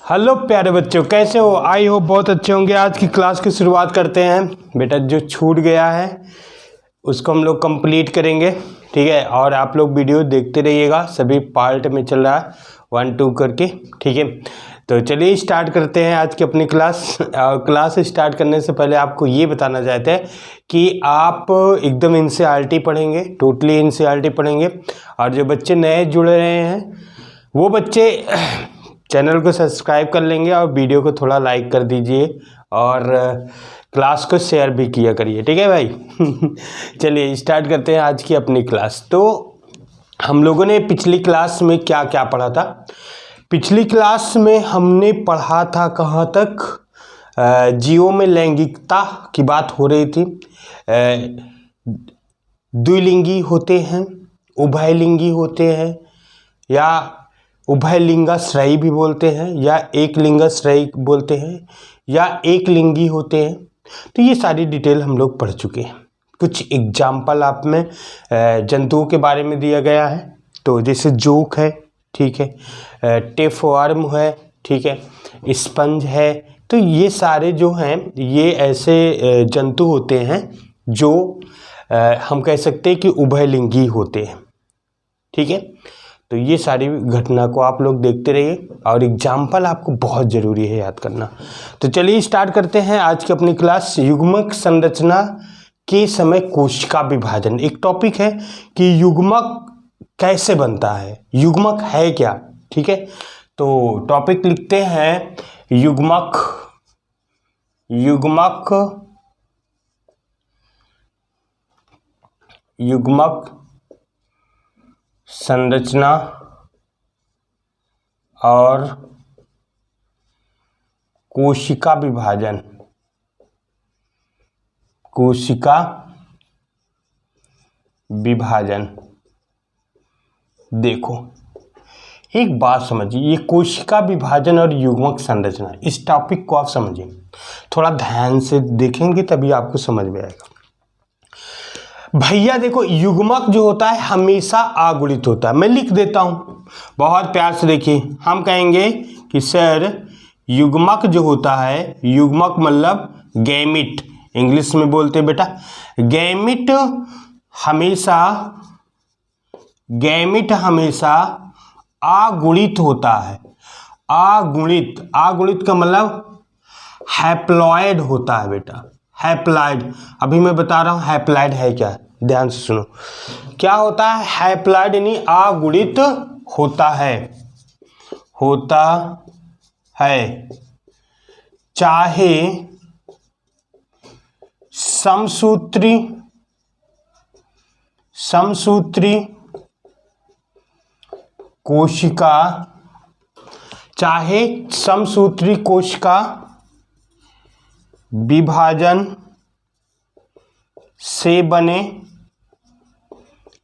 Hello प्यारे बच्चों, कैसे हो? आई हो बहुत अच्छे होंगे। आज की क्लास की शुरुआत करते हैं। बेटा जो छूट गया है उसको हम लोग कंप्लीट करेंगे, ठीक है। और आप लोग वीडियो देखते रहिएगा, सभी पार्ट में चल रहा है 1 2 करके, ठीक है। तो चलिए स्टार्ट करते हैं आज की अपनी क्लास। क्लास स्टार्ट करने से पहले आपको ये बताना चाहते हैं कि आप एकदम एनसीईआरटी पढ़ेंगे, टोटली एनसीईआरटी पढ़ेंगे। और जो बच्चे नए जुड़ रहे हैं वो बच्चे चैनल को सब्सक्राइब कर लेंगे और वीडियो को थोड़ा लाइक कर दीजिए और क्लास को शेयर भी किया करिए, ठीक है भाई। चलिए स्टार्ट करते हैं आज की अपनी क्लास। तो हम लोगों ने पिछली क्लास में क्या क्या पढ़ा था? पिछली क्लास में हमने पढ़ा था कहाँ तक? जीवों में लैंगिकता की बात हो रही थी। द्विलिंगी होते हैं, उभयलिंगी होते हैं, या उभयलिंगाश्रयी भी बोलते हैं, या एक लिंगाश्रयी बोलते हैं, या एक लिंगी होते हैं। तो ये सारी डिटेल हम लोग पढ़ चुके हैं। कुछ एग्जाम्पल आप में जंतुओं के बारे में दिया गया है, तो जैसे जोक है, ठीक है, टेपवर्म है, ठीक है, स्पंज है। तो ये सारे जो हैं ये ऐसे जंतु होते हैं जो हम कह सकते हैं कि उभयलिंगी होते हैं, ठीक है। तो ये सारी घटना को आप लोग देखते रहिए और एग्जाम्पल आपको बहुत ज़रूरी है याद करना। तो चलिए स्टार्ट करते हैं आज की अपनी क्लास। युग्मक संरचना के समय कोशिका विभाजन एक टॉपिक है कि युग्मक कैसे बनता है, युग्मक है क्या, ठीक है। तो टॉपिक लिखते हैं युग्मक संरचना और कोशिका विभाजन। देखो एक बात समझिए, ये कोशिका विभाजन और युग्मक संरचना, इस टॉपिक को आप समझिए, थोड़ा ध्यान से देखेंगे तभी आपको समझ में आएगा। भैया देखो, युग्मक जो होता है हमेशा अगुणित होता है। मैं लिख देता हूं, बहुत प्यार से देखिए। हम कहेंगे कि सर युग्मक जो होता है, युग्मक मतलब गैमिट, इंग्लिश में बोलते हैं बेटा गैमिट हमेशा अगुणित होता है। अगुणित का मतलब हैप्लॉयड होता है बेटा, हैप्लॉयड। अभी मैं बता रहा हूं हैप्लॉयड है क्या, ध्यान से सुनो। क्या होता है हैप्लॉयड? यानी अगुणित होता है चाहे समसूत्री कोशिका विभाजन से बने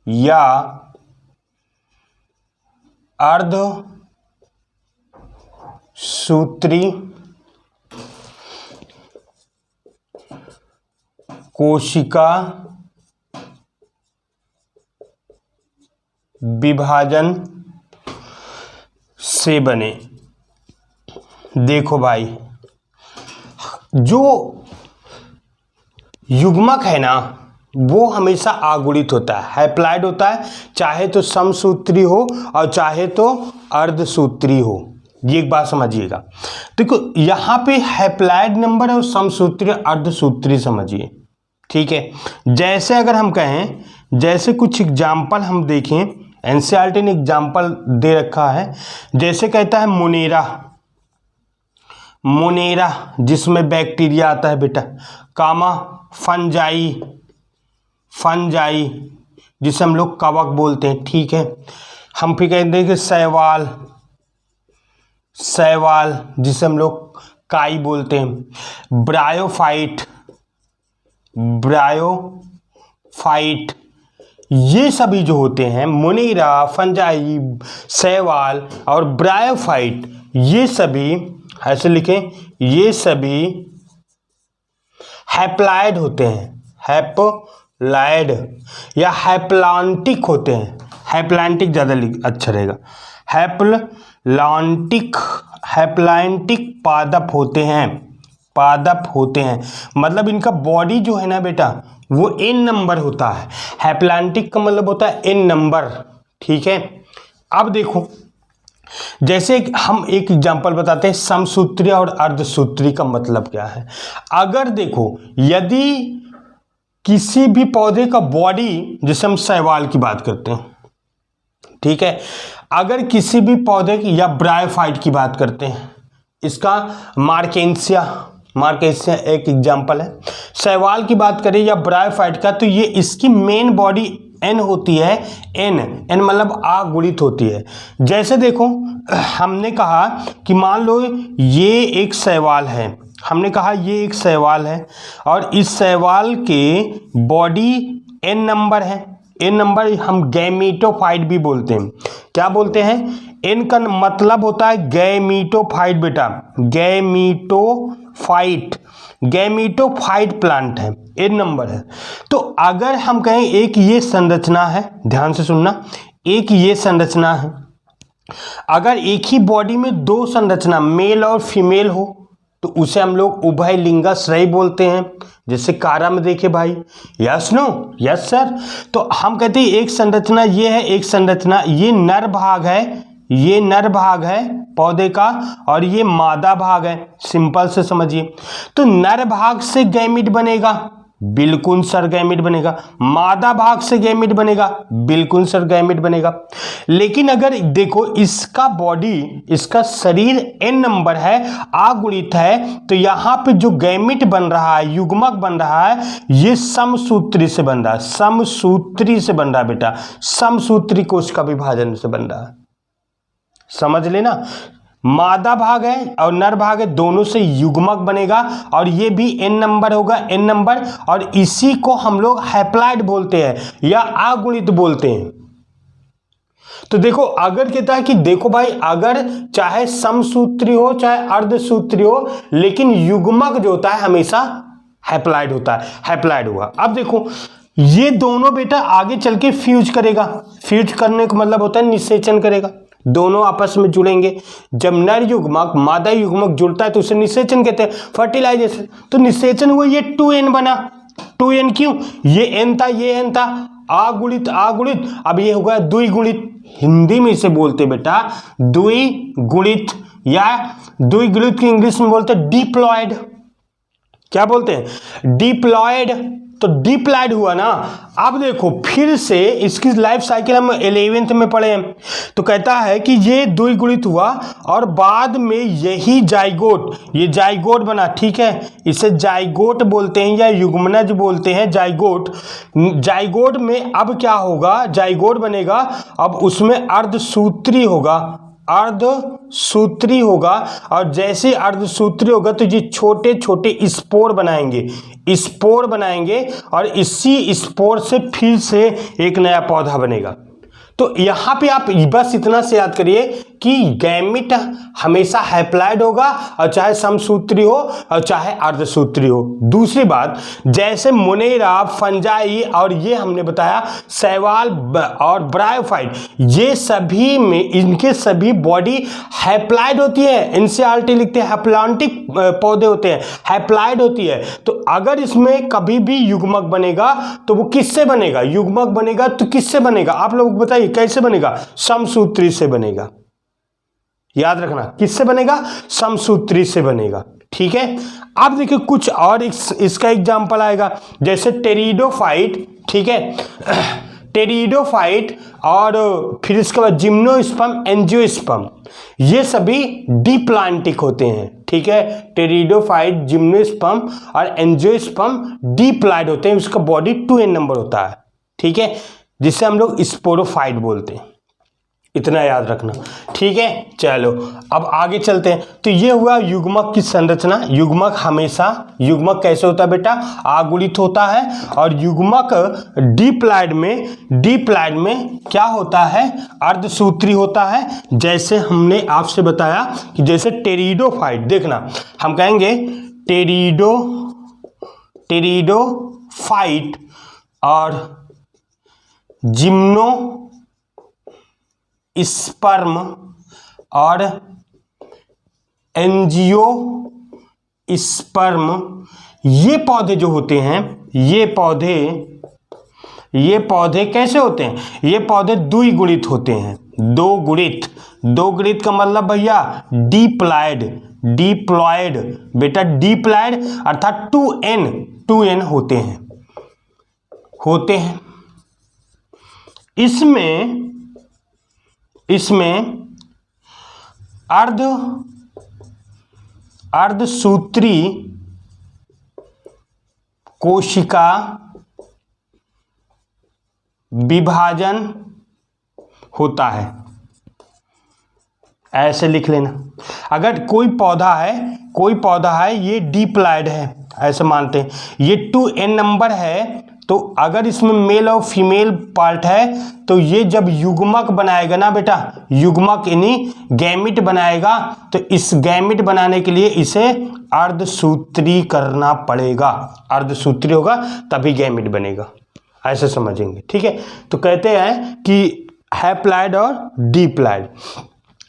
या अर्धसूत्री कोशिका विभाजन से बने। देखो भाई, जो युग्मक है ना वो हमेशा अगुणित होता है, हैप्लॉयड होता है, चाहे तो समसूत्री हो और चाहे तो अर्धसूत्री हो। ये एक बात समझिएगा। देखो यहाँ पे हैप्लॉयड नंबर और समसूत्री अर्धसूत्री समझिए, ठीक है। जैसे अगर हम कहें, जैसे कुछ एग्जाम्पल हम देखें, एनसीईआरटी ने एग्जाम्पल दे रखा है। जैसे कहता है मोनेरा जिसमें बैक्टीरिया आता है बेटा, कामा फंजाई जिसे हम लोग कवक बोलते हैं, ठीक है। हम फिर कहते हैं कि शैवाल जिसे हम लोग काई बोलते हैं। ब्रायोफाइट ये सभी जो होते हैं, मोनेरा, फंजाई, शैवाल और ब्रायोफाइट, ये सभी ऐसे लिखें, ये सभी हैप्लॉयड होते हैं, हैप्लॉयड या हैप्लांटिक होते हैं। हैप्लांटिक ज़्यादा अच्छा रहेगा। हैप्लैंटिक पादप होते हैं। मतलब इनका बॉडी जो है ना बेटा वो n नंबर होता है। हैप्लैंटिक का मतलब होता है n नंबर, ठीक है। अब देखो, जैसे हम एक एग्जांपल बताते हैं, समसूत्री और अर्धसूत्री का मतलब क्या है। अगर देखो, यदि किसी भी पौधे का बॉडी, जैसे हम शैवाल की बात करते हैं, ठीक है, अगर किसी भी पौधे की या ब्रायोफाइट की बात करते हैं, इसका मार्केंसिया एक एग्जांपल है। शैवाल की बात करें या ब्रायोफाइट का, तो ये इसकी मेन बॉडी एन होती है। एन मतलब आ गुणित होती है। जैसे देखो, हमने कहा कि मान लो ये एक शैवाल है, हमने कहा ये एक शैवाल है और इस शैवाल के बॉडी एन नंबर है। एन नंबर हम गैमीटोफाइट भी बोलते हैं। क्या बोलते हैं? एन का मतलब होता है गैमीटोफाइट बेटा, गैमीटोफाइट प्लांट है, एन नंबर है। तो अगर हम कहें एक ये संरचना है, ध्यान से सुनना, एक ये संरचना है, अगर एक ही बॉडी में दो संरचना मेल और फीमेल हो तो उसे हम लोग उभयलिंगाश्रयी बोलते हैं। जैसे कारा में देखे भाई, यस नो, यस सर। तो हम कहते हैं एक संरचना ये है, एक संरचना ये नर भाग है, ये नर भाग है पौधे का और ये मादा भाग है। सिंपल से समझिए। तो नर भाग से गैमीट बनेगा, बिल्कुल सर गैमीट बनेगा। मादा भाग से गैमीट बनेगा, बिल्कुल सर गैमीट बनेगा। लेकिन अगर देखो इसका बॉडी, इसका शरीर एन नंबर है, आ गुणित है, तो यहाँ पे जो गैमीट बन रहा है, युग्मक बन रहा है, ये समसूत्री से बन रहा है, समसूत्री से बन रहा है बेटा, समसूत्री कोश का विभाजन से बन रहा है। समझ लेना, मादा भाग है और नर भाग है, दोनों से युग्मक बनेगा और ये भी एन नंबर होगा, एन नंबर, और इसी को हम लोग हैप्लॉइड बोलते हैं या अगुणित बोलते हैं। तो देखो, अगर कहता है कि देखो भाई, अगर चाहे समसूत्री हो चाहे अर्धसूत्री हो, लेकिन युग्मक जो होता है हमेशा हैप्लॉइड होता है, हैप्लॉइड हुआ। अब देखो, ये दोनों बेटा आगे चल के फ्यूज करेगा। फ्यूज करने का मतलब होता है निषेचन करेगा, दोनों आपस में जुड़ेंगे। जब नर युग्मक मादा युग्मक जुड़ता है तो उसे निषेचन कहते हैं, फर्टिलाइजेशन। तो निषेचन हुआ, ये 2n बना। 2n क्यों? ये n था, ये n था, अगुणित अगुणित, अब ये होगा द्विगुणित। हिंदी में इसे बोलते बेटा द्विगुणित, या द्विगुणित की इंग्लिश में बोलते हैं डिप्लॉयड। क्या बोलते हैं? डिप्लॉयड। तो डिप्लॉयड हुआ ना। अब देखो फिर से इसकी लाइफ साइकिल हम 11th में पढ़े हैं। तो कहता है कि ये द्विगुणित हुआ और बाद में यही जाइगोट, ये जाइगोट बना, ठीक है, इसे जाइगोट बोलते हैं या युग्मनज बोलते हैं, जाइगोट। जाइगोट में अब क्या होगा? जाइगोट बनेगा, अब उसमें अर्धसूत्री होगा, अर्धसूत्री होगा, और जैसे अर्धसूत्री होगा तो ये छोटे छोटे स्पोर बनाएंगे, स्पोर बनाएंगे, और इसी स्पोर से फिर से एक नया पौधा बनेगा। तो यहाँ पे आप बस इतना से याद करिए कि गैमीट हमेशा हैप्लॉइड होगा, और चाहे समसूत्री हो और चाहे अर्धसूत्री हो। दूसरी बात, जैसे मोनेरा, फंजाई और ये हमने बताया शैवाल और ब्रायोफाइट, ये सभी में इनके सभी बॉडी हैप्लॉइड होती है। एनसीईआरटी लिखते हैं हैप्लॉन्टिक पौधे होते हैं, हैप्लॉइड होती है। तो अगर इसमें कभी भी युग्मक बनेगा तो वो किससे बनेगा? युग्मक बनेगा तो किससे बनेगा? आप लोग बताइए कैसे बनेगा? समसूत्री से बनेगा। याद रखना, किससे बनेगा? समसूत्री से बनेगा, ठीक है। अब देखिए कुछ और इसका एग्जांपल आएगा, जैसे टेरिडोफाइट, ठीक है, टेरिडोफाइट, और फिर इसके बाद जिम्नोस्पर्म, एंजियोस्पर्म, ये सभी डिप्लांटिक होते हैं, ठीक है। टेरिडोफाइट, जिम्नोस्पर्म और एंजियोस्पर्म डिप्लॉयड होते हैं, उसका बॉडी 2n नंबर होता है, ठीक है, जिसे हम लोग स्पोरोफाइट बोलते हैं। इतना याद रखना, ठीक है। चलो अब आगे चलते हैं। तो ये हुआ युग्मक की संरचना। युग्मक हमेशा, युग्मक कैसे होता है बेटा? आगुणित होता है। और युग्मक डिप्लॉयड में क्या होता है? अर्धसूत्री होता है। जैसे हमने आपसे बताया कि जैसे टेरिडोफाइट, देखना हम कहेंगे टेरिडोफाइट और स्पर्म और एंजियो स्पर्म, ये पौधे जो होते हैं, ये पौधे कैसे होते हैं? ये पौधे द्विगुणित होते हैं। दो गुणित का मतलब भैया डिप्लॉयड बेटा, डिप्लॉयड अर्थात 2n होते हैं। इसमें अर्धसूत्री कोशिका विभाजन होता है। ऐसे लिख लेना। अगर कोई पौधा है ये डिप्लॉयड है, ऐसे मानते हैं, ये 2n नंबर है, तो अगर इसमें मेल और फीमेल पार्ट है तो ये जब युग्मक बनाएगा ना बेटा, युग्मक यानी गैमिट बनाएगा, तो इस गैमिट बनाने के लिए इसे अर्धसूत्री करना पड़ेगा। अर्धसूत्री होगा तभी गैमिट बनेगा, ऐसे समझेंगे, ठीक है। तो कहते हैं कि हैप्लॉयड और डिप्लॉयड,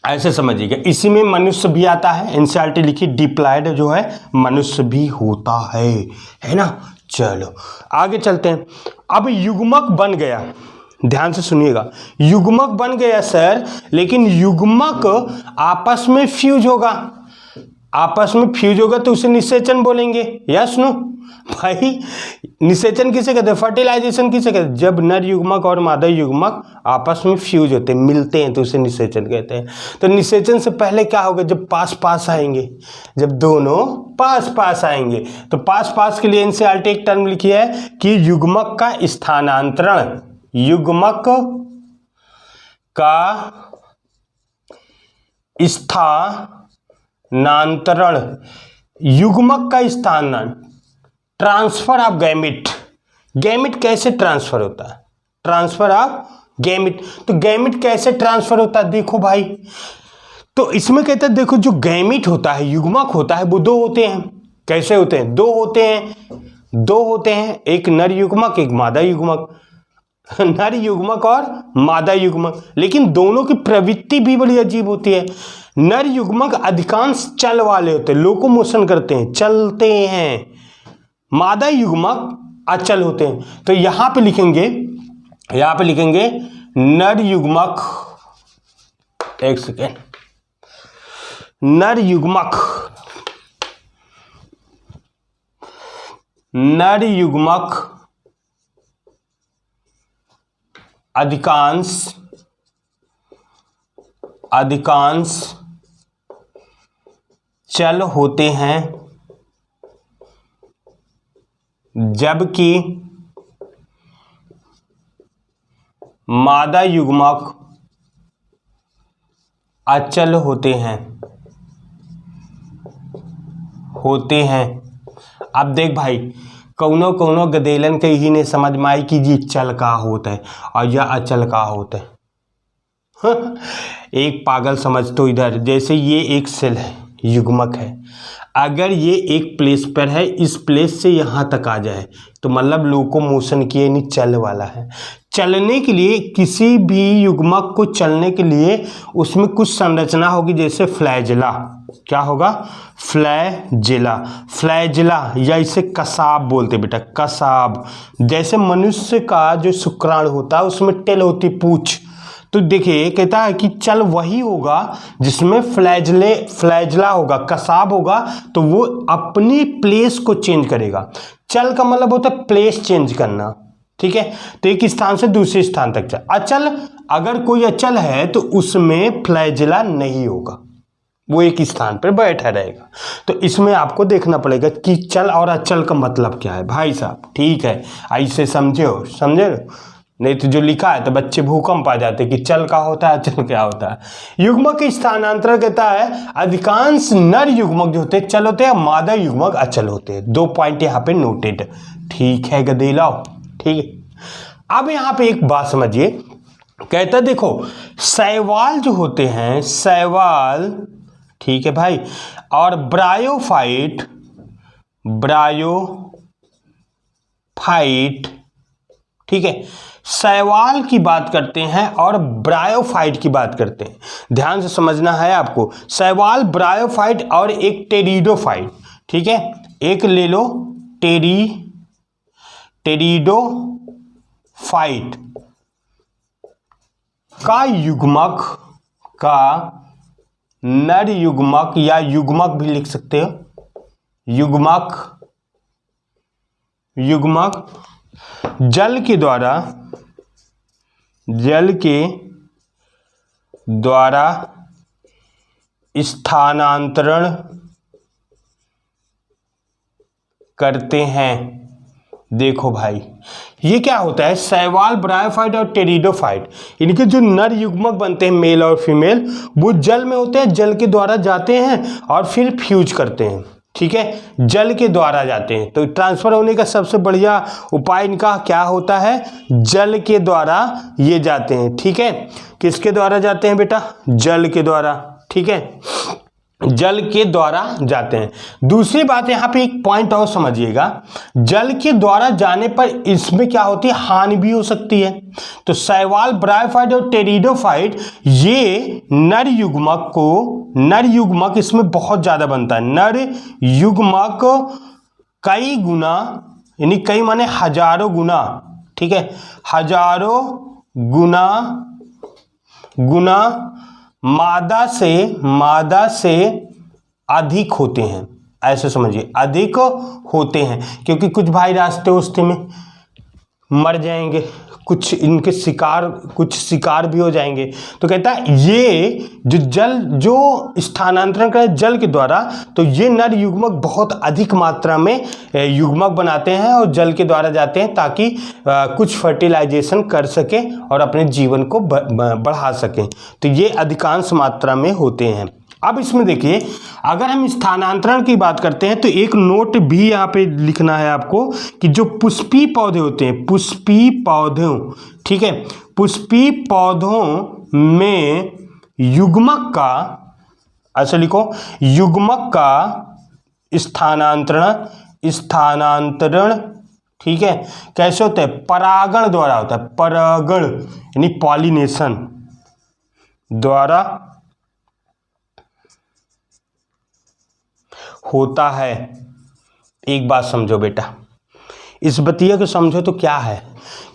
ऐसे समझिएगा। इसी में मनुष्य भी आता है, एनसीईआरटी लिखी, डिप्लॉयड जो है मनुष्य भी होता है ना। चलो आगे चलते हैं। अब युग्मक बन गया, ध्यान से सुनिएगा, युग्मक बन गया सर, लेकिन युग्मक आपस में फ्यूज होगा, तो उसे निषेचन बोलेंगे। यस नो भाई, निषेचन किसे कहते हैं? फर्टिलाइजेशन किसे कहते हैं? जब नर युग्मक और मादा युग्मक आपस में फ्यूज होते हैं, मिलते हैं, तो उसे निषेचन कहते हैं। तो निषेचन से पहले क्या होगा? जब पास आएंगे, जब दोनों पास आएंगे, तो पास के लिए एनसीईआरटी एक टर्म लिखी है कि युग्मक का स्थानांतरण, युग्मक का स्थानांतरण, युग्मक का स्थानांतरण, ट्रांसफर ऑफ गैमिट। गैमिट कैसे ट्रांसफर होता है? Transfer of gamete. तो गैमिट कैसे ट्रांसफर होता है? देखो भाई, तो इसमें कहते हैं, देखो जो गैमिट होता है, युग्मक होता है, वो दो होते हैं। कैसे होते हैं? दो होते हैं, एक नर युग्मक, एक मादा युग्मक, नर युग्मक और मादा युग्मक। लेकिन दोनों की प्रवृत्ति भी बड़ी अजीब होती है। नर युग्मक अधिकांश चल वाले होते हैं, लोकोमोशन करते हैं, चलते हैं। मादा युग्मक अचल होते हैं। तो यहां पे लिखेंगे नर युग्मक, एक सेकेंड, नर युग्मक अधिकांश चल होते हैं, जबकि मादा युग्मक अचल होते हैं। अब देख भाई, कौनो गदेलन के ही ने समझ में आई कि ये चल का होता है और यह अचल का होता है। एक पागल समझ तो इधर, जैसे ये एक सेल है, युग्मक है, अगर ये एक प्लेस पर है, इस प्लेस से यहाँ तक आ जाए तो मतलब लोकोमोशन किए, नहीं चल वाला है। चलने के लिए, किसी भी युग्मक को चलने के लिए उसमें कुछ संरचना होगी, जैसे फ्लैजिला। क्या होगा? फ्लैजिला, या इसे कसाब बोलते बेटा, कसाब। जैसे मनुष्य का जो शुक्राणु होता है उसमें टेल होती, पूछ। तो देखिए कहता है कि चल वही होगा जिसमें फ्लैजिला होगा, कसाब होगा, तो वो अपनी प्लेस को चेंज करेगा। चल का मतलब होता है प्लेस चेंज करना, ठीक है। तो एक स्थान से दूसरे स्थान तक चल। अचल, अगर कोई अचल है तो उसमें फ्लैजिला नहीं होगा, वो एक स्थान पर बैठा रहेगा। तो इसमें आपको देखना पड़ेगा कि चल और अचल का मतलब क्या है भाई साहब, ठीक है। ऐसे समझे, नहीं तो जो लिखा है तो बच्चे भूकंप आ जाते कि चल का होता है, अचल क्या होता है। युग्मक के स्थानांतरण कहता है, अधिकांश नर युग्मक जो होते हैं चल होते हैं, मादा युग्मक अचल होते हैं। 2 पॉइंट यहाँ पे नोटेड, ठीक है गदेलाओ, ठीक है। अब यहाँ पे एक बात समझिए, कहता है देखो शैवाल जो होते हैं, शैवाल, ठीक है भाई, और ब्रायोफाइट, ठीक है। शैवाल की बात करते हैं और ब्रायोफाइट की बात करते हैं, ध्यान से समझना है आपको। शैवाल, ब्रायोफाइट और एक टेरिडोफाइट, ठीक है। एक ले लो टेरिडोफाइट का युग्मक, का नर युग्मक या युग्मक भी लिख सकते हो, युग्मक जल के द्वारा स्थानांतरण करते हैं। देखो भाई, ये क्या होता है, शैवाल, ब्रायोफाइट और टेरिडोफाइट, इनके जो नर युग्मक बनते हैं, मेल और फीमेल, वो जल में होते हैं, जल के द्वारा जाते हैं और फिर फ्यूज करते हैं, ठीक है। जल के द्वारा जाते हैं, तो ट्रांसफर होने का सबसे बढ़िया उपाय इनका क्या होता है, जल के द्वारा ये जाते हैं, ठीक है। किसके द्वारा जाते हैं बेटा, जल के द्वारा, ठीक है, जल के द्वारा जाते हैं। दूसरी बात यहाँ पे एक पॉइंट और समझिएगा, जल के द्वारा जाने पर इसमें क्या होती है, हानि भी हो सकती है। तो शैवाल, ब्रायोफाइट और टेरिडोफाइट, ये नर युग्मक इसमें बहुत ज्यादा बनता है। नर युग्मक कई गुना, यानी कई माने हजारों गुना, ठीक है, हजारों गुना मादा से अधिक होते हैं, ऐसे समझिए, अधिक होते हैं, क्योंकि कुछ भाई रास्ते में मर जाएंगे, कुछ इनके शिकार भी हो जाएंगे। तो कहता है ये जो स्थानांतरण करे जल के द्वारा, तो ये नर युग्मक बहुत अधिक मात्रा में युग्मक बनाते हैं और जल के द्वारा जाते हैं, ताकि कुछ फर्टिलाइजेशन कर सके और अपने जीवन को बढ़ा सकें। तो ये अधिकांश मात्रा में होते हैं। अब इसमें देखिए, अगर हम स्थानांतरण की बात करते हैं तो एक नोट भी यहाँ पे लिखना है आपको, कि जो पुष्पीय पौधे होते हैं, पुष्पीय पौधों, ठीक है, पुष्पीय पौधों में युग्मक का, ऐसे लिखो, युग्मक का स्थानांतरण, ठीक है, कैसे होता है, परागण द्वारा होता है, परागण यानी पॉलिनेशन द्वारा होता है। एक बात समझो बेटा, इस बतिया को समझो तो क्या है,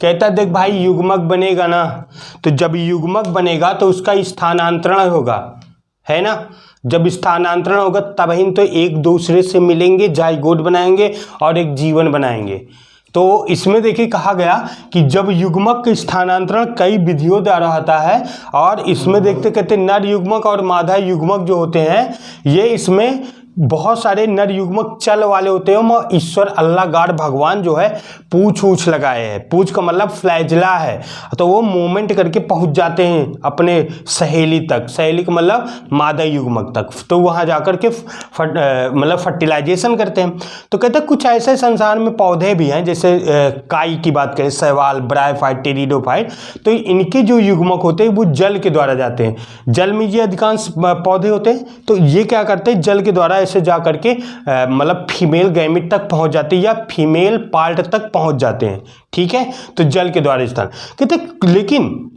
कहता देख भाई, युग्मक बनेगा ना, तो जब युग्मक बनेगा तो उसका स्थानांतरण होगा, है ना। जब स्थानांतरण होगा तब ही तो एक दूसरे से मिलेंगे, जाइगोट बनाएंगे और एक जीवन बनाएंगे। तो इसमें देखिए कहा गया कि जब युग्मक का स्थानांतरण कई विधियों द्वारा होता है, और इसमें देखते कहते नर युग्मक और मादा युग्मक जो होते हैं, ये इसमें बहुत सारे नर युग्मक चल वाले होते हैं। ईश्वर अल्लाह गॉड भगवान जो है पूछ लगाए हैं, पूछ का मतलब फ्लैजला है, तो वो मूवमेंट करके पहुंच जाते हैं अपने सहेली तक, सहेली का मतलब मादा युग्मक तक, तो वहां जाकर के मतलब फर्टिलाइजेशन करते हैं। तो कहते हैं कुछ ऐसे संसार में पौधे भी हैं, जैसे काई की बात करें, शैवाल, ब्रायोफाइट, टेरिडोफाइट, तो इनके जो युग्मक होते हैं वो जल के द्वारा जाते हैं। जल में ये अधिकांश पौधे होते हैं, तो ये क्या करते हैं, जल के द्वारा से जा करके मतलब फीमेल गैमेट तक पहुंच जाते हैं या फीमेल पार्ट तक पहुंच जाते हैं, ठीक है। तो जल के द्वारा स्थान कहते, लेकिन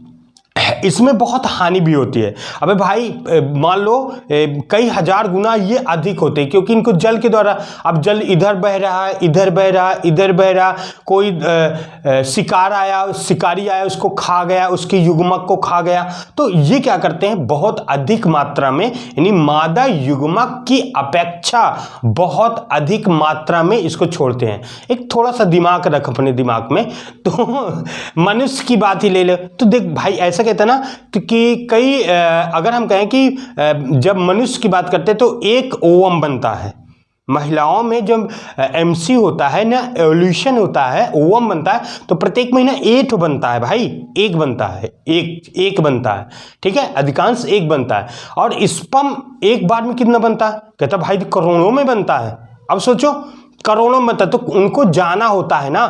इसमें बहुत हानि भी होती है। अबे भाई मान लो कई हजार गुना ये अधिक होते हैं, क्योंकि इनको जल के द्वारा, अब जल इधर बह रहा है, इधर बह रहा है, इधर बह रहा, कोई शिकारी आया उसको खा गया, उसके युग्मक को खा गया, तो ये क्या करते हैं, बहुत अधिक मात्रा में, यानी मादा युग्मक की अपेक्षा बहुत अधिक मात्रा में इसको छोड़ते हैं। एक थोड़ा सा दिमाग रख अपने दिमाग में, तो मनुष्य की बात ही ले ले, तो देख भाई ऐसा कहते हैं ना, तो कि कई अगर हम कहें कि जब मनुष्य की बात करते हैं तो एक ओवम बनता है, महिलाओं में जब एमसी होता है ना, एवोल्यूशन होता है, ओवम बनता है, तो प्रत्येक महीना 8 बनता है भाई, एक बनता है, एक बनता है, ठीक है, अधिकांश एक बनता है। और स्पर्म एक बार में कितना बनता है, कहता भाई करोड़ों में बनता है। अब सोचो करोड़ों में, तो उनको जाना होता है ना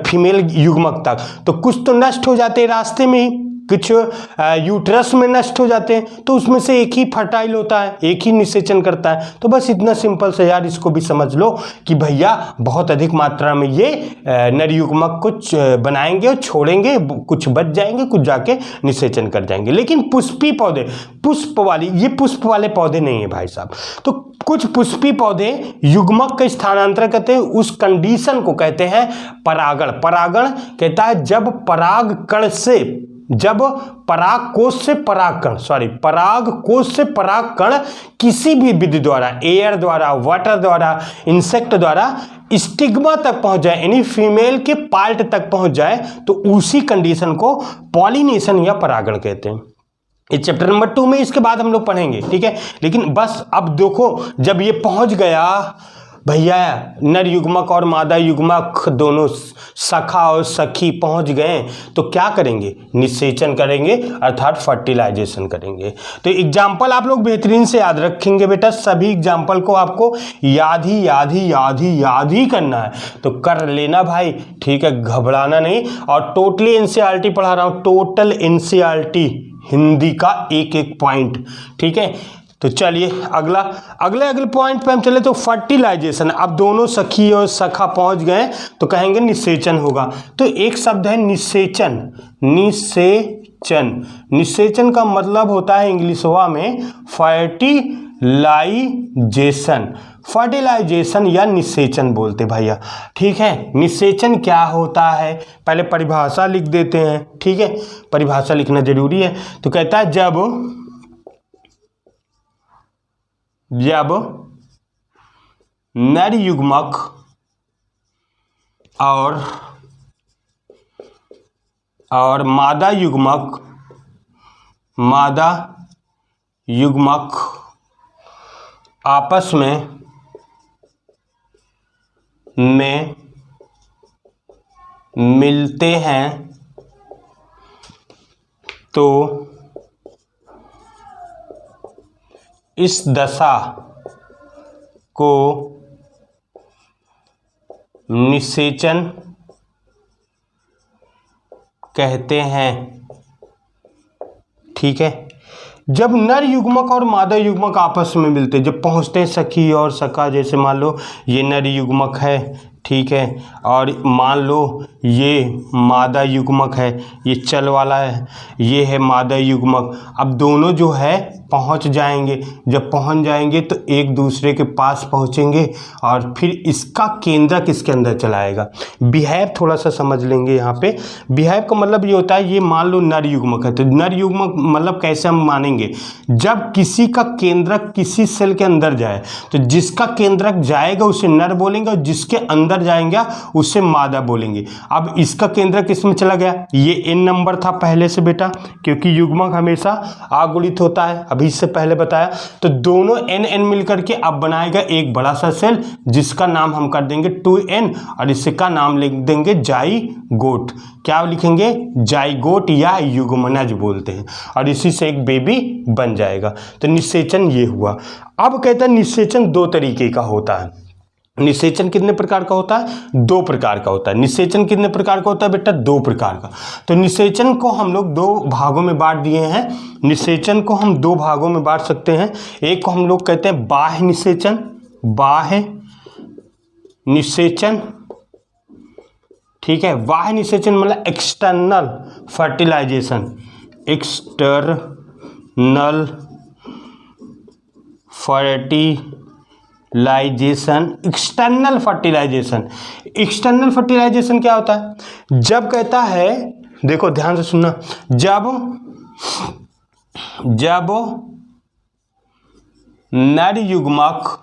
फीमेल युग्मक तक, तो कुछ तो नष्ट हो जाते हैं रास्ते में ही, कुछ यूट्रस में नष्ट हो जाते हैं, तो उसमें से एक ही फर्टाइल होता है, एक ही निषेचन करता है। तो बस इतना सिंपल से यार इसको भी समझ लो कि भैया बहुत अधिक मात्रा में ये नर युग्मक कुछ बनाएंगे और छोड़ेंगे, कुछ बच जाएंगे, कुछ जाके निषेचन कर जाएंगे। लेकिन पुष्पी पौधे, पुष्प वाली, ये पुष्प वाले पौधे नहीं है भाई साहब। तो कुछ पुष्पी पौधे युग्मक का स्थानांतरण करते हैं, उस कंडीशन को कहते हैं परागण। परागण कहता है जब पराग कण से, जब पराग कोश से पराग कण, पराग कोश से पराग कण किसी भी विधि द्वारा, एयर द्वारा, वाटर द्वारा, इंसेक्ट द्वारा स्टिग्मा तक पहुंच जाए, यानी फीमेल के पार्ट तक पहुंच जाए, तो उसी कंडीशन को पॉलिनेशन या परागण कहते हैं। इस चैप्टर नंबर 2 में इसके बाद हम लोग पढ़ेंगे, ठीक है। लेकिन बस अब देखो, जब ये पहुंच गया भैया, नर युग्मक और मादा युग्मक दोनों सखा और सखी पहुंच गए, तो क्या करेंगे? निषेचन करेंगे, अर्थात फर्टिलाइजेशन करेंगे। तो एग्जाम्पल आप लोग बेहतरीन से याद रखेंगे बेटा, सभी एग्जाम्पल को आपको याद ही करना है, तो कर लेना भाई, ठीक है, घबराना नहीं। और टोटली एनसीईआरटी पढ़ा रहा हूँ, टोटल एनसीईआरटी हिंदी का एक पॉइंट, ठीक है। तो चलिए अगले पॉइंट पे हम चले, तो फर्टिलाइजेशन। अब दोनों सखी और सखा पहुंच गए तो कहेंगे निषेचन होगा। तो एक शब्द है निषेचन। निषेचन का मतलब होता है इंग्लिशवा में फर्टिलाइजेशन या निषेचन बोलते भैया, ठीक है। निषेचन क्या होता है, पहले परिभाषा लिख देते हैं, ठीक है, परिभाषा लिखना जरूरी है। तो कहता है जब नर युग्मक और मादा युग्मक आपस में मिलते हैं, तो इस दशा को निषेचन कहते हैं, ठीक है। जब नर युग्मक और मादा युग्मक आपस में मिलते, जब पहुंचते हैं सखी और सखा, जैसे मान लो ये नर युग्मक है, ठीक है, और मान लो ये मादा युग्मक है, ये चल वाला है, ये है मादा युग्मक। अब दोनों जो है पहुंच जाएंगे, जब पहुंच जाएंगे तो एक दूसरे के पास पहुंचेंगे और फिर इसका केंद्रक इसके अंदर चलाएगा। बिहेव थोड़ा सा समझ लेंगे यहाँ पे। बिहेव का मतलब ये होता है, ये मान लो नर युग्मक है, तो नर युग्मक मतलब कैसे हम मानेंगे, जब किसी का केंद्रक किसी सेल के अंदर जाए, तो जिसका केंद्रक जाएगा उसे नर बोलेंगे और जिसके अंदर जाएंगे उसे मादा बोलेंगे। अब इसका केंद्रक इसमें चला गया, ये n नंबर था पहले से बेटा, क्योंकि युग्मक हमेशा आगुणित होता है, अभी इससे पहले बताया। तो दोनों n मिलकर के अब बनाएगा एक बड़ा सा सेल, जिसका नाम हम कर देंगे 2n और इसका नाम लिख देंगे जाइगोट। क्या लिखेंगे? जाइगोट या युग्मनज बोलते हैं, और इसी से एक बेबी बन जाएगा। तो निषेचन ये हुआ। अब कहता है निषेचन दो तरीके का होता है। निषेचन कितने प्रकार का होता है? 2 प्रकार का होता है। निषेचन कितने प्रकार का होता है बेटा? 2 प्रकार का। तो निषेचन को हम लोग 2 भागों में बांट दिए हैं। निषेचन को हम 2 भागों में बांट सकते हैं। एक को हम लोग कहते हैं बाह्य निषेचन, बाह्य निषेचन, ठीक है। बाह्य निषेचन मतलब external fertilization, external external fertilization क्या होता है? जब कहता है, देखो ध्यान से सुनना, जब नर युग्मक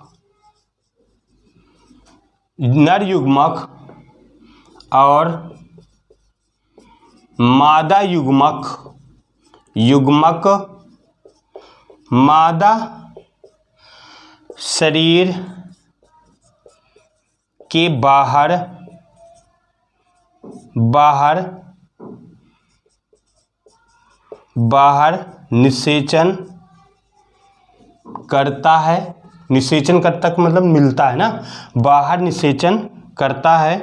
और मादा युग्मक मादा शरीर के बाहर निषेचन करता है। निषेचन करता का मतलब मिलता है ना, बाहर निषेचन करता है,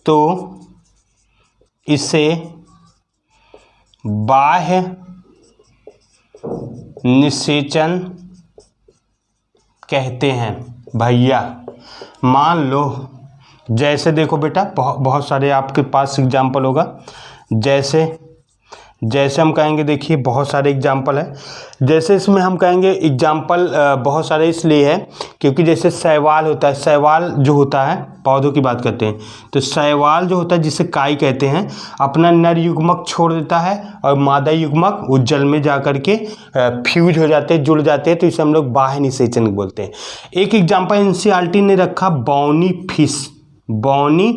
तो इसे बाह्य निषेचन कहते हैं भैया। मान लो जैसे देखो बेटा, बहुत सारे आपके पास एग्जाम्पल होगा। जैसे हम कहेंगे, देखिए बहुत सारे एग्जाम्पल है। जैसे इसमें हम कहेंगे एग्जाम्पल बहुत सारे इसलिए है क्योंकि जैसे शैवाल होता है, शैवाल जो होता है, पौधों की बात करते हैं तो शैवाल जो होता है जिसे काई कहते हैं, अपना नर युग्मक छोड़ देता है और मादा युग्मक वो जल में जा करके फ्यूज हो जाते हैं, जुड़ जाते हैं, तो इसे हम लोग बाह्य निषेचन बोलते हैं। एक एग्जाम्पल एनसीईआरटी ने रखा बॉनी फिश, बॉनी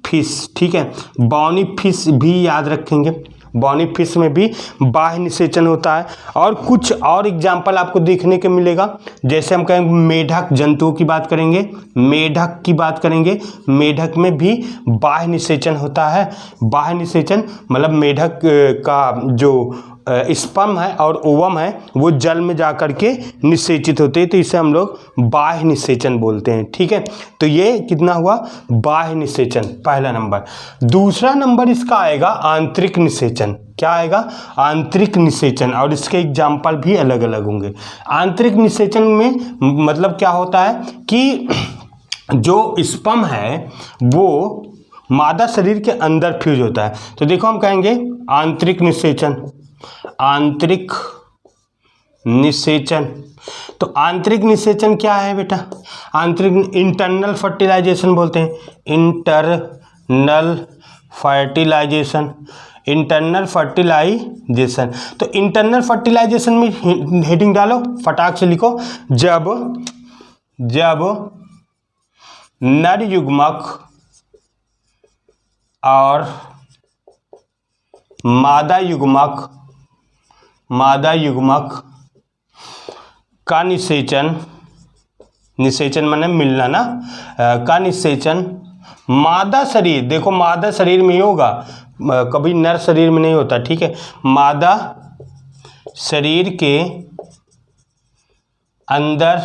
फिश, ठीक है, बॉनी फिश भी याद रखेंगे। बॉनी फिश में भी बाह्य निषेचन होता है। और कुछ और एग्जाम्पल आपको देखने को मिलेगा। जैसे हम कहेंगे मेढक, जंतुओं की बात करेंगे, मेढक की बात करेंगे, मेढक में भी बाह्य निषेचन होता है। बाह्य निषेचन मतलब मेढक का जो स्पर्म है और ओवम है वो जल में जा कर के निषेचित होते हैं, तो इसे हम लोग बाह्य निषेचन बोलते हैं। ठीक है, तो ये कितना हुआ, बाह्य निषेचन पहला नंबर। दूसरा नंबर इसका आएगा आंतरिक निषेचन। क्या आएगा, आंतरिक निषेचन, और इसके एग्जाम्पल भी अलग अलग होंगे। आंतरिक निषेचन में मतलब क्या होता है कि जो स्पर्म है वो मादा शरीर के अंदर फ्यूज होता है। तो देखो हम कहेंगे आंतरिक निषेचन, आंतरिक निषेचन। तो आंतरिक निषेचन क्या है बेटा, आंतरिक इंटरनल फर्टिलाइजेशन बोलते हैं, इंटरनल फर्टिलाइजेशन, इंटरनल फर्टिलाइजेशन। तो इंटरनल फर्टिलाइजेशन में हेडिंग डालो, फटाक से लिखो, जब नर युग्मक और मादा युग्मक का निषेचन, निषेचन माने मिलना ना, का निषेचन मादा शरीर, देखो मादा शरीर में ही होगा, कभी नर शरीर में नहीं होता। ठीक है, मादा शरीर के अंदर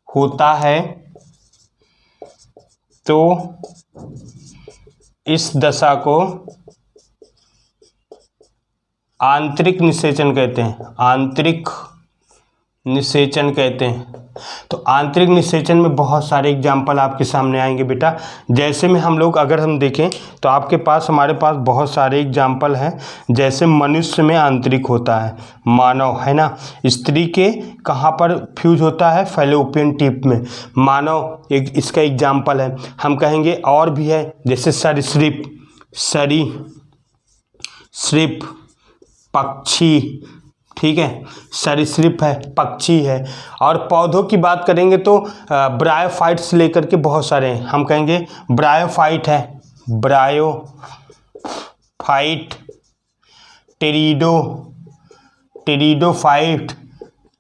होता है तो इस दशा को आंतरिक निषेचन कहते हैं, आंतरिक निषेचन कहते हैं। तो आंतरिक निषेचन में बहुत सारे एग्जाम्पल आपके सामने आएंगे बेटा। जैसे में हम लोग अगर हम देखें तो आपके पास, हमारे पास बहुत सारे एग्जाम्पल हैं। जैसे मनुष्य में आंतरिक होता है, मानव है ना, स्त्री के कहाँ पर फ्यूज होता है, फैलोपियन टिप में, मानव एक इसका एग्जाम्पल है। हम कहेंगे और भी है, जैसे सरीसृप, सरीसृप पक्षी, ठीक है, सरीसृप है, पक्षी है। और पौधों की बात करेंगे तो ब्रायोफाइट्स लेकर के बहुत सारे हैं। हम कहेंगे ब्रायोफाइट है, ब्रायोफाइट, टेरिडोफाइट,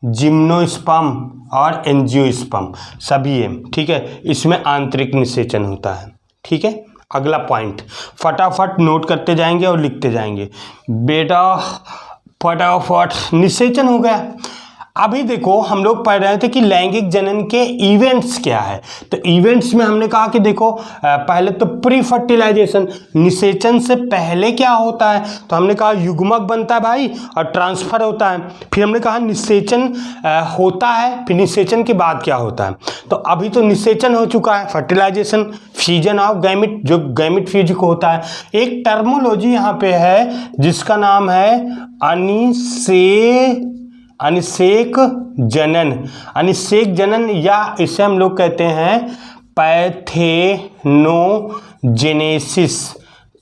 जिम्नोस्पर्म और एंजियोस्पर्म, सभी है। ठीक है, इसमें आंतरिक निषेचन होता है। ठीक है, अगला पॉइंट फटाफट नोट करते जाएंगे और लिखते जाएंगे बेटा, फटाफट। निषेचन हो गया। अभी देखो हम लोग पढ़ रहे थे कि लैंगिक जनन के इवेंट्स क्या है। तो इवेंट्स में हमने कहा कि देखो पहले तो प्री फर्टिलाइजेशन, निषेचन से पहले क्या होता है, तो हमने कहा युग्मक बनता है भाई और ट्रांसफर होता है। फिर हमने कहा निषेचन होता है, फिर निषेचन के बाद क्या होता है। तो अभी तो निषेचन हो चुका है, फर्टिलाइजेशन, फ्यूजन ऑफ गैमिट, जो गैमिट फ्यूज को होता है। एक टर्मोलॉजी यहाँ पे है जिसका नाम है अनिषेक जनन, अनिषेक जनन, या इसे हम लोग कहते हैं पैथेनोजेनेसिस,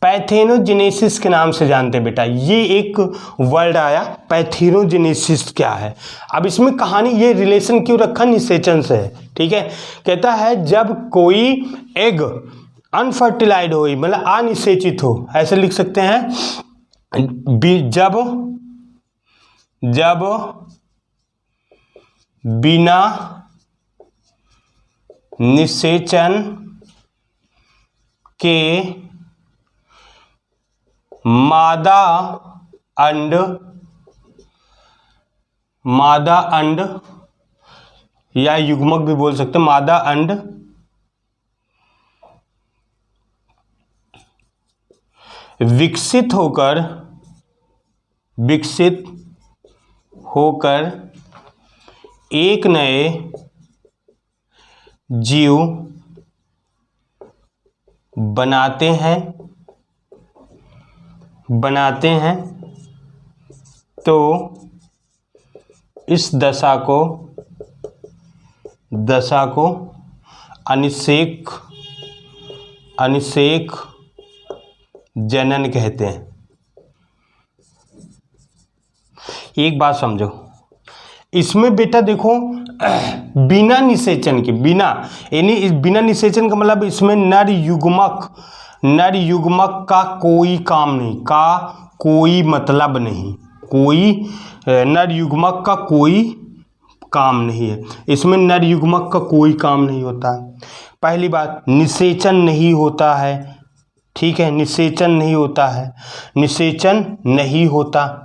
पैथेनोजेनेसिस के नाम से जानते हैं बेटा। ये एक वर्ड आया, पैथेनोजेनेसिस क्या है। अब इसमें कहानी, ये रिलेशन क्यों रखा, निषेचन से है। ठीक है, कहता है जब कोई एग अनफर्टिलाइड हो, मतलब अनिषेचित हो, ऐसे लिख सकते हैं, जब बिना निषेचन के मादा अंड या युग्मक भी बोल सकते हैं, मादा अंड विकसित होकर विकसित होकर एक नए जीव बनाते हैं तो इस दशा को अनिषेक जनन कहते हैं। एक बात समझो, इसमें बेटा देखो बिना निषेचन के, बिना निषेचन का मतलब इसमें नर युग्मक का कोई काम नहीं, का कोई मतलब नहीं, कोई नर युग्मक का कोई काम नहीं है। इसमें नर युग्मक का कोई काम नहीं होता है। पहली बात, निषेचन नहीं होता है, ठीक है, निषेचन नहीं होता,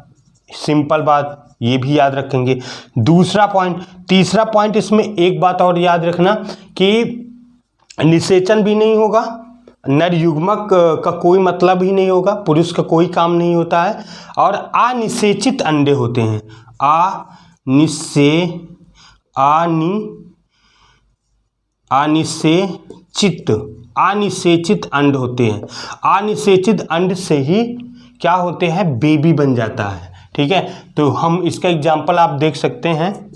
सिंपल बात, ये भी याद रखेंगे। तीसरा पॉइंट इसमें एक बात और याद रखना कि निषेचन भी नहीं होगा, नर युग्मक का कोई मतलब ही नहीं होगा, पुरुष का कोई काम नहीं होता है, और अनिषेचित अंडे होते हैं। अनिषेचित अंड होते हैं। अनिषेचित अंड से ही क्या होते हैं, बेबी बन जाता है, ठीक है। तो हम इसका एग्जाम्पल आप देख सकते हैं,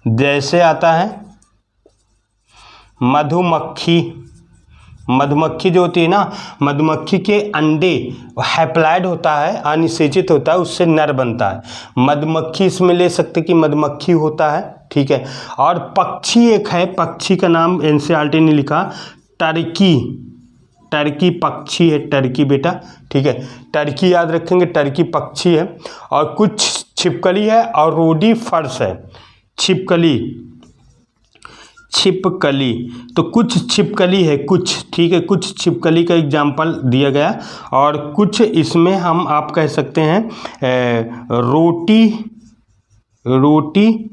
जैसे आता है मधुमक्खी जो होती है ना, मधुमक्खी के अंडे हैप्लॉइड होता है, अनिषेचित होता है, उससे नर बनता है। मधुमक्खी इसमें ले सकते कि मधुमक्खी होता है, ठीक है। और पक्षी एक है, पक्षी का नाम एनसीईआरटी ने लिखा, टर्की पक्षी है, टर्की बेटा, ठीक है, टर्की याद रखेंगे, टर्की पक्षी है। और कुछ छिपकली है और रोडीफर्स है, छिपकली, तो कुछ छिपकली है, कुछ, ठीक है, कुछ छिपकली का एग्जाम्पल दिया गया। और कुछ इसमें हम आप कह सकते हैं रोटी